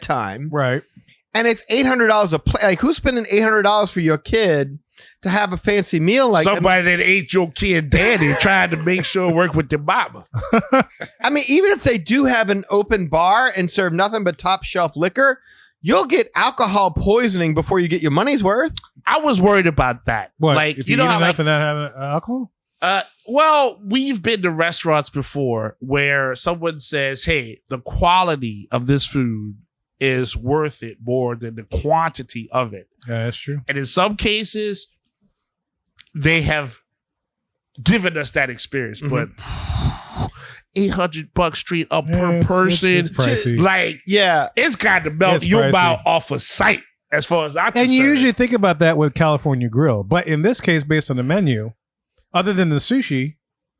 time. Right. And it's $800 a plate. Like, who's spending $800 for your kid to have a fancy meal? Like somebody that ate your kid daddy trying to make sure it work with their mama. I mean, even if they do have an open bar and serve nothing but top shelf liquor, you'll get alcohol poisoning before you get your money's worth. I was worried about that. What? Like, if you know eat how enough and not have alcohol? Well, we've been to restaurants before where someone says, hey, the quality of this food is worth it more than the quantity of it. Yeah, that's true. And in some cases, they have given us that experience, but $800 straight up per person. It's pricey. Like, Yeah. it's got to melt It's your pricey. mouth off of sight as far as I'm concerned. And you usually think about that with California Grill. But in this case, based on the menu, other than the sushi,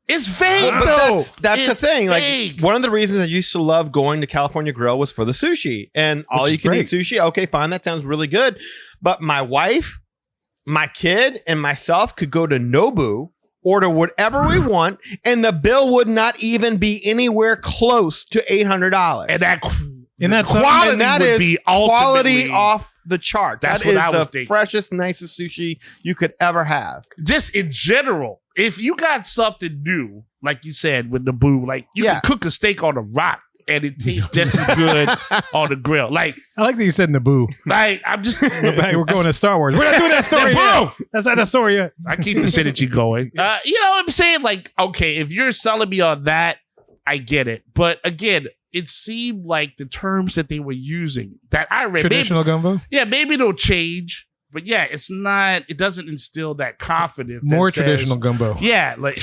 it's vague, But though. that's the It's thing. vague. Like, one of the reasons I used to love going to California Grill was for the sushi. And all Which you is can great. eat sushi. Okay, fine. That sounds really good. But my wife, my kid, and myself could go to Nobu, order whatever we want, and the bill would not even be anywhere close to $800. And that And that's quality And that would is be quality ultimately off the chart. That's That what is I was the thinking. freshest, nicest sushi you could ever have. just in general. If you got something new, like you said with the boo, like you Yeah. can cook a steak on a rock and it tastes just as good on the grill. Like I like that you said Naboo. I'm just We're going to Star Wars. We're not doing that story yet. That's not the story yet. I keep the synergy going. You know what I'm saying? Like, okay, if you're selling me on that, I get it. But again, it seemed like the terms that they were using that I read, Traditional gumbo? maybe they'll change. But yeah, it doesn't instill that confidence. that More says- traditional gumbo. Yeah, like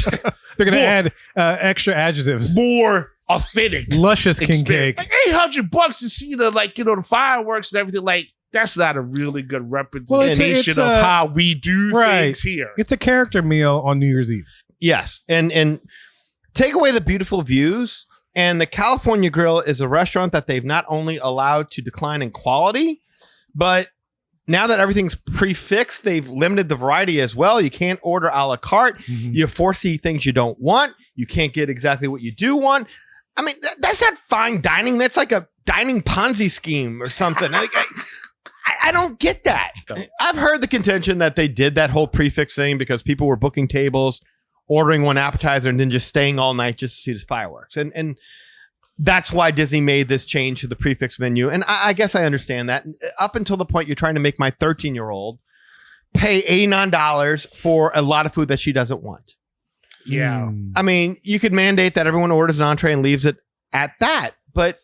They're going to More. add extra adjectives. more authentic. Luscious king experience. cake. Like $800 to see the fireworks and everything. Like, that's not a really good representation it's of a- how we do things here. It's a character meal on New Year's Eve. Yes. And take away the beautiful views. And the California Grill is a restaurant that they've not only allowed to decline in quality, but now that everything's prefixed, they've limited the variety as well. You can't order a la carte. You foresee things you don't want. You can't get exactly what you do want. I mean, that's not fine dining. That's like a dining Ponzi scheme or something. I don't get that. I've heard the contention that they did that whole prefix thing because people were booking tables, ordering one appetizer, and then just staying all night just to see the fireworks. And that's why Disney made this change to the prefix menu. And I guess I understand that. Up until the point you're trying to make my 13-year-old pay $89 for a lot of food that she doesn't want. Yeah. I mean, you could mandate that everyone orders an entree and leaves it at that. But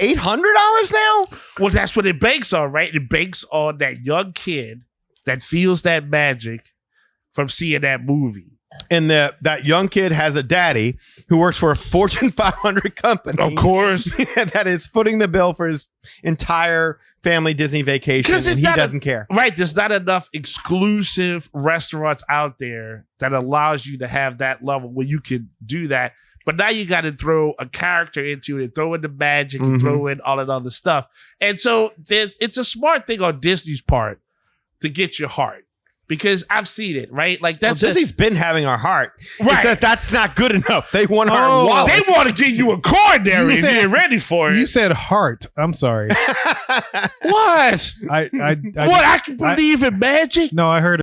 $800 now? Well, that's what it banks on, right? It banks on that young kid that feels that magic from seeing that movie. And that young kid has a daddy who works for a Fortune 500 company. Of course. That is footing the bill for his entire family Disney vacation. And he doesn't care. Right. There's not enough exclusive restaurants out there that allows you to have that level where you can do that. But now you got to throw a character into it, throw in the magic, and throw in all that other stuff. And so it's a smart thing on Disney's part to get your heart. Because I've seen it, right? Like Disney's been having our heart. Right. It's that's not good enough. They want our wallet. They want to get you a coronary and get ready for it. You said heart. I'm sorry. What? I I can believe in magic? No, I heard